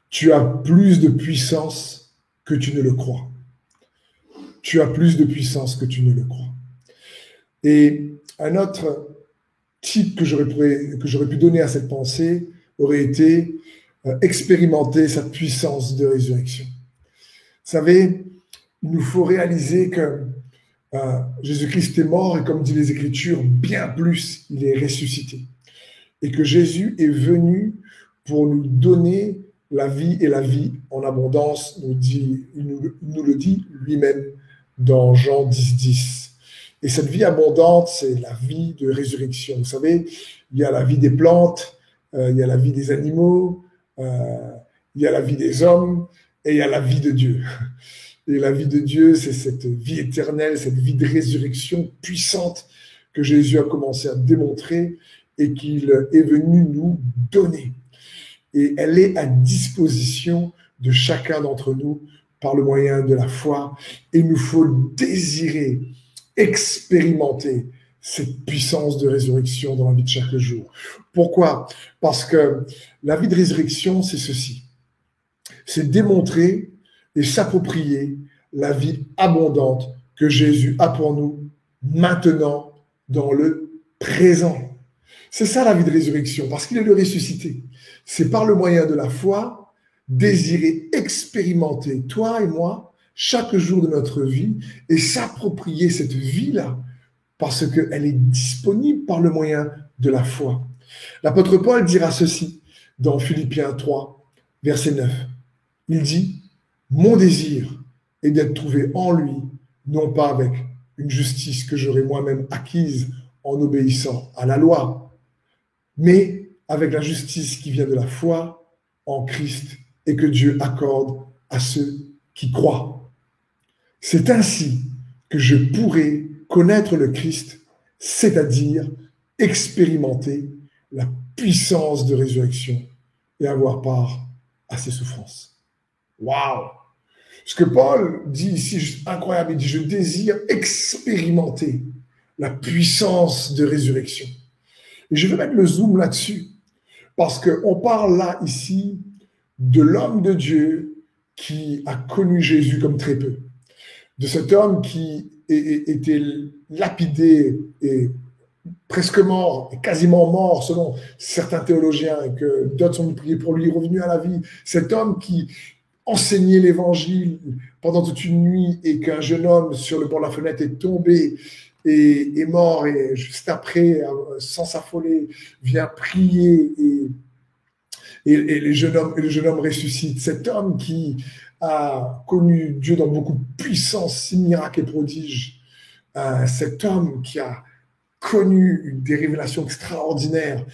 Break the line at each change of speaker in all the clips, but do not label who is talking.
Tu as plus de puissance que tu ne le crois. Tu as plus de puissance que tu ne le crois. Et un autre type que j'aurais pu donner à cette pensée aurait été expérimenter sa puissance de résurrection. Vous savez, il nous faut réaliser que Jésus-Christ est mort et comme dit les Écritures, bien plus, il est ressuscité. Et que Jésus est venu pour nous donner la vie et la vie en abondance, il nous le dit lui-même dans Jean 10, 10. Et cette vie abondante, c'est la vie de résurrection. Vous savez, il y a la vie des plantes, il y a la vie des animaux, il y a la vie des hommes et il y a la vie de Dieu. Et la vie de Dieu, c'est cette vie éternelle, cette vie de résurrection puissante que Jésus a commencé à démontrer et qu'il est venu nous donner. Et elle est à disposition de chacun d'entre nous par le moyen de la foi. Et il nous faut désirer, expérimenter cette puissance de résurrection dans la vie de chaque jour. Pourquoi? Parce que la vie de résurrection, c'est ceci. C'est démontrer et s'approprier la vie abondante que Jésus a pour nous maintenant dans le présent. C'est ça la vie de résurrection, parce qu'il est le ressuscité. C'est par le moyen de la foi, désirer expérimenter, toi et moi, chaque jour de notre vie, et s'approprier cette vie-là, parce qu'elle est disponible par le moyen de la foi. L'apôtre Paul dira ceci dans Philippiens 3, verset 9. Il dit « Mon désir est d'être trouvé en lui, non pas avec une justice que j'aurais moi-même acquise en obéissant à la loi, mais avec la justice qui vient de la foi en Christ et que Dieu accorde à ceux qui croient. C'est ainsi que je pourrai connaître le Christ, c'est-à-dire expérimenter la puissance de résurrection et avoir part à ses souffrances. Waouh! Ce que Paul dit ici, juste incroyable, il dit « Je désire expérimenter la puissance de résurrection ». Et je vais mettre le zoom là-dessus, parce qu'on parle là, ici, de l'homme de Dieu qui a connu Jésus comme très peu. De cet homme qui était lapidé et presque mort, et quasiment mort selon certains théologiens, et que d'autres sont venus prier pour lui, revenu à la vie. Cet homme qui enseignait l'évangile pendant toute une nuit et qu'un jeune homme sur le bord de la fenêtre est tombé et est mort, et juste après, sans s'affoler, vient prier et le jeune homme ressuscite. Cet homme qui a connu Dieu dans beaucoup de puissance, si miracles et prodiges, cet homme qui a connu des révélations extraordinaires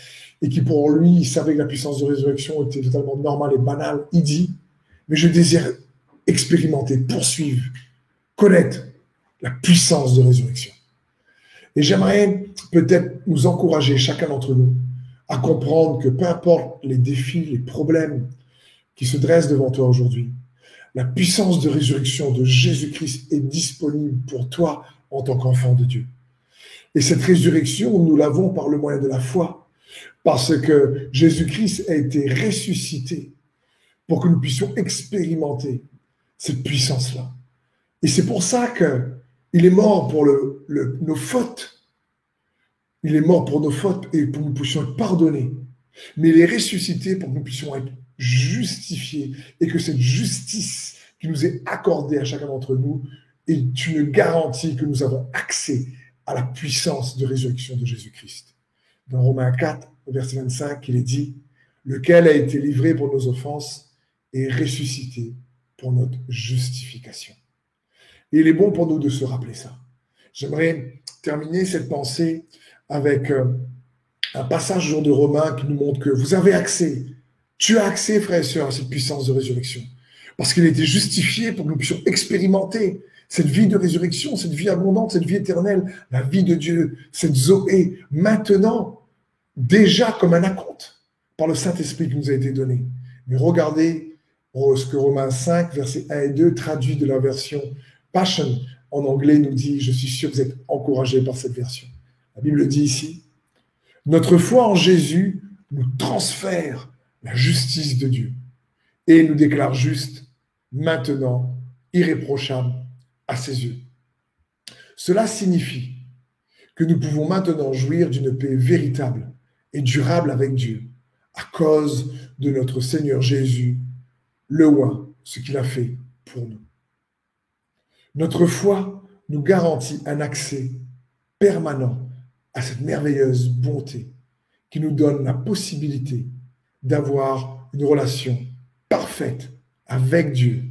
et qui pour lui savait que la puissance de résurrection était totalement normale et banale, il dit « Mais je désire expérimenter, poursuivre, connaître la puissance de résurrection. » Et j'aimerais peut-être nous encourager, chacun d'entre nous, à comprendre que peu importe les défis, les problèmes qui se dressent devant toi aujourd'hui, la puissance de résurrection de Jésus-Christ est disponible pour toi en tant qu'enfant de Dieu. Et cette résurrection, nous l'avons par le moyen de la foi, parce que Jésus-Christ a été ressuscité pour que nous puissions expérimenter cette puissance-là. Et c'est pour ça qu'il est mort pour nos fautes. Il est mort pour nos fautes et pour que nous puissions être pardonnés. Mais il est ressuscité pour que nous puissions être justifiés et que cette justice qui nous est accordée à chacun d'entre nous est une garantie que nous avons accès à la puissance de résurrection de Jésus-Christ. Dans Romains 4, verset 25, il est dit « Lequel a été livré pour nos offenses et ressuscité pour notre justification. » Et il est bon pour nous de se rappeler ça. J'aimerais terminer cette pensée avec un passage de Romains qui nous montre que vous avez accès, tu as accès, frères et sœurs, à cette puissance de résurrection. Parce qu'il a été justifié pour que nous puissions expérimenter cette vie de résurrection, cette vie abondante, cette vie éternelle, la vie de Dieu, cette Zoé, maintenant, déjà comme un acompte, par le Saint-Esprit qui nous a été donné. Mais regardez ce que Romains 5, versets 1 et 2, traduit de la version Passion, en anglais, nous dit, je suis sûr que vous êtes encouragés par cette version. La Bible dit ici, notre foi en Jésus nous transfère la justice de Dieu. et nous déclare juste, maintenant, irréprochable à ses yeux. Cela signifie que nous pouvons maintenant jouir d'une paix véritable et durable avec Dieu à cause de notre Seigneur Jésus, le roi, ce qu'il a fait pour nous. Notre foi nous garantit un accès permanent à cette merveilleuse bonté qui nous donne la possibilité d'avoir une relation parfaite avec Dieu.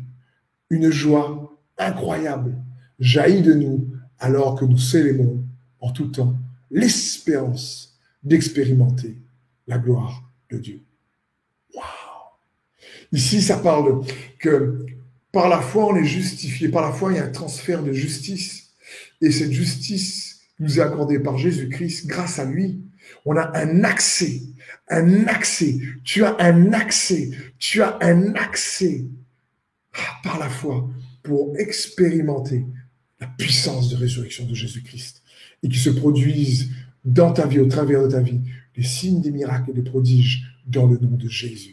Une joie incroyable jaillit de nous alors que nous célébrons en tout temps l'espérance d'expérimenter la gloire de Dieu. Waouh! Ici, ça parle que par la foi, on est justifié. Par la foi, il y a un transfert de justice. Et cette justice nous est accordée par Jésus-Christ. Grâce à lui, on a un accès. Un accès. Tu as un accès. Tu as un accès par la foi pour expérimenter la puissance de résurrection de Jésus-Christ et qui se produisent dans ta vie, au travers de ta vie, les signes, des miracles et des prodiges dans le nom de Jésus.